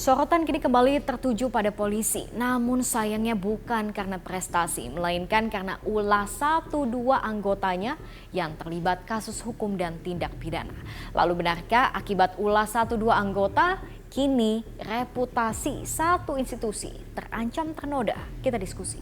Sorotan kini kembali tertuju pada polisi, namun sayangnya bukan karena prestasi, melainkan karena ulah 1-2 anggotanya yang terlibat kasus hukum dan tindak pidana. Lalu benarkah akibat ulah 1-2 anggota, kini reputasi satu institusi terancam ternoda? Kita diskusi.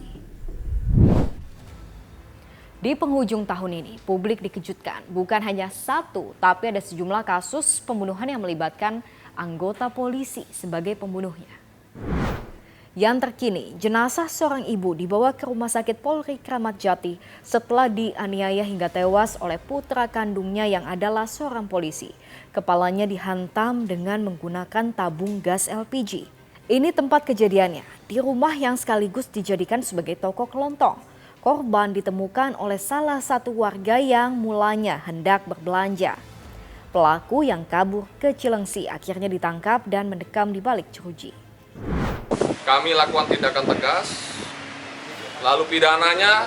Di penghujung tahun ini, publik dikejutkan bukan hanya satu, tapi ada sejumlah kasus pembunuhan yang melibatkan anggota polisi sebagai pembunuhnya. Yang terkini, jenazah seorang ibu dibawa ke Rumah Sakit Polri Kramat Jati setelah dianiaya hingga tewas oleh putra kandungnya yang adalah seorang polisi. Kepalanya dihantam dengan menggunakan tabung gas LPG. Ini tempat kejadiannya, di rumah yang sekaligus dijadikan sebagai toko kelontong. Korban ditemukan oleh salah satu warga yang mulanya hendak berbelanja. Pelaku yang kabur ke Cilengsi akhirnya ditangkap dan mendekam di balik jeruji. Kami lakukan tindakan tegas, lalu pidananya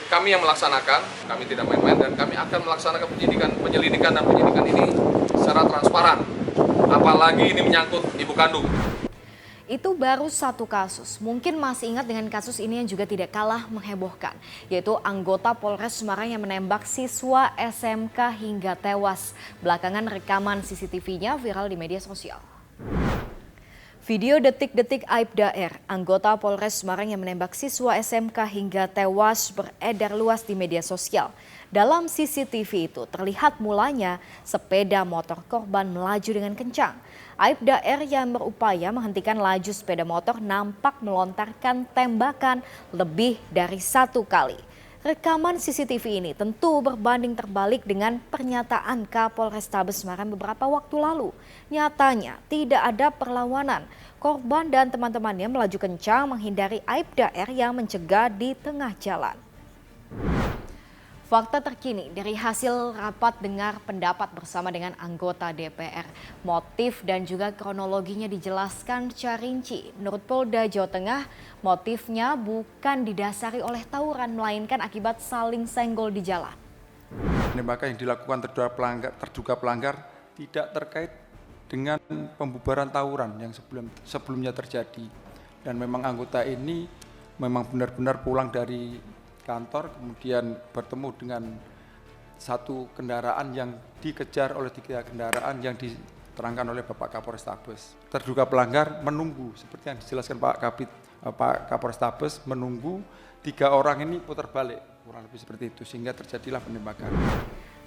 kami yang melaksanakan, kami tidak main-main dan kami akan melaksanakan penyelidikan dan penyidikan ini secara transparan. Apalagi ini menyangkut ibu kandung. Itu baru satu kasus. Mungkin masih ingat dengan kasus ini yang juga tidak kalah menghebohkan, yaitu anggota Polres Semarang yang menembak siswa SMK hingga tewas. Belakangan rekaman CCTV-nya viral di media sosial. Video detik-detik Aibda R, anggota Polres Semarang yang menembak siswa SMK hingga tewas beredar luas di media sosial. Dalam CCTV itu terlihat mulanya sepeda motor korban melaju dengan kencang. Aibda R yang berupaya menghentikan laju sepeda motor nampak melontarkan tembakan lebih dari 1 kali. Rekaman CCTV ini tentu berbanding terbalik dengan pernyataan Kapolrestabes Semarang beberapa waktu lalu. Nyatanya tidak ada perlawanan. Korban dan teman-temannya melaju kencang menghindari Aibda R yang mencegah di tengah jalan. Fakta terkini dari hasil rapat dengar pendapat bersama dengan anggota DPR. Motif dan juga kronologinya dijelaskan secara rinci. Menurut Polda Jawa Tengah, motifnya bukan didasari oleh tawuran, melainkan akibat saling senggol di jalan. Penembakan yang dilakukan terduga pelanggar tidak terkait dengan pembubaran tawuran yang sebelumnya terjadi. Dan memang anggota ini memang benar-benar pulang dari kantor, kemudian bertemu dengan satu kendaraan yang dikejar oleh 3 kendaraan yang diterangkan oleh Bapak Kapolrestabes. Terduga pelanggar menunggu, seperti yang dijelaskan Pak Kapolrestabes, menunggu 3 orang ini putar balik, kurang lebih seperti itu, sehingga terjadilah penembakan.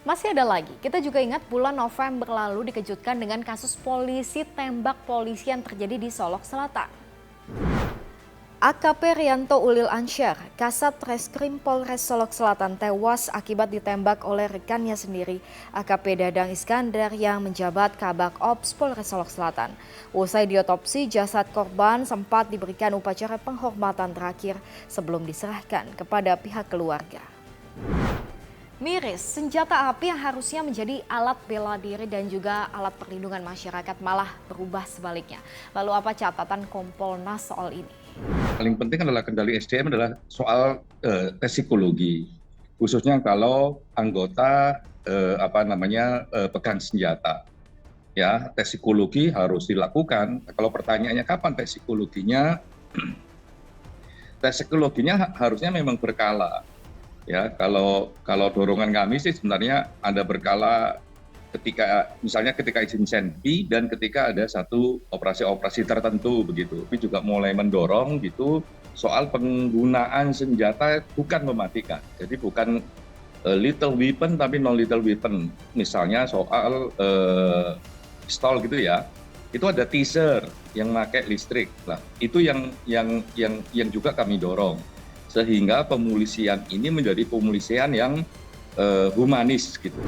Masih ada lagi, kita juga ingat bulan November lalu dikejutkan dengan kasus polisi tembak polisi yang terjadi di Solok Selatan. AKP Rianto Ulil Ansyar, Kasat Reskrim Polres Solok Selatan tewas akibat ditembak oleh rekannya sendiri, AKP Dadang Iskandar yang menjabat Kabak Ops Polres Solok Selatan. Usai diotopsi, jasad korban sempat diberikan upacara penghormatan terakhir sebelum diserahkan kepada pihak keluarga. Miris, senjata api yang harusnya menjadi alat bela diri dan juga alat perlindungan masyarakat malah berubah sebaliknya. Lalu apa catatan Kompolnas soal ini? Paling penting adalah kendali SDM adalah soal tes psikologi, khususnya kalau anggota pegang senjata. Ya, tes psikologi harus dilakukan. Kalau pertanyaannya kapan tes psikologinya? Tes psikologinya harusnya memang berkala. Ya, kalau dorongan kami sih sebenarnya ada berkala ketika izin senpi dan ketika ada satu operasi-operasi tertentu begitu. Tapi juga mulai mendorong gitu soal penggunaan senjata bukan mematikan. Jadi bukan lethal weapon tapi non lethal weapon. Misalnya soal pistol gitu ya. Itu ada teaser yang pakai listrik. Nah, itu yang juga kami dorong. Sehingga pemolisian ini menjadi pemolisian yang humanis gitu.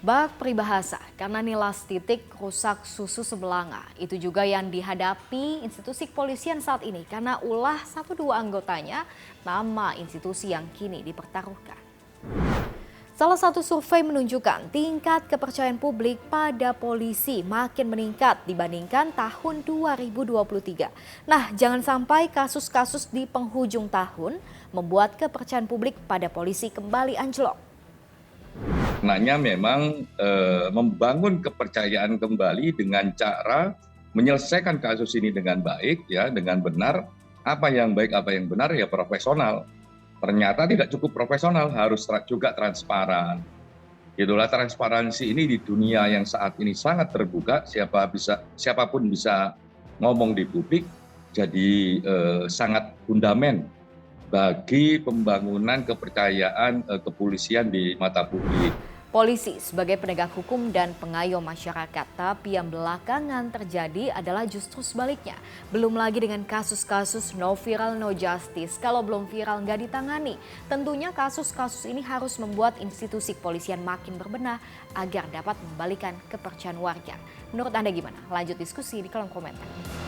Bak peribahasa, karena nilas titik rusak susu sebelanga. Itu juga yang dihadapi institusi kepolisian saat ini karena ulah 1-2 anggotanya, nama institusi yang kini dipertaruhkan. Salah satu survei menunjukkan tingkat kepercayaan publik pada polisi makin meningkat dibandingkan tahun 2023. Nah, jangan sampai kasus-kasus di penghujung tahun membuat kepercayaan publik pada polisi kembali anjlok. Sebenarnya memang membangun kepercayaan kembali dengan cara menyelesaikan kasus ini dengan baik, ya, dengan benar. Apa yang baik, apa yang benar, ya profesional. Ternyata tidak cukup profesional, harus juga transparan. Itulah transparansi ini di dunia yang saat ini sangat terbuka, siapapun bisa ngomong di publik, jadi sangat fundament bagi pembangunan kepercayaan kepolisian di mata publik. Polisi sebagai penegak hukum dan pengayom masyarakat, tapi yang belakangan terjadi adalah justru sebaliknya. Belum lagi dengan kasus-kasus no viral no justice, kalau belum viral nggak ditangani. Tentunya kasus-kasus ini harus membuat institusi kepolisian makin berbenah agar dapat membalikan kepercayaan warga. Menurut Anda gimana? Lanjut diskusi di kolom komentar.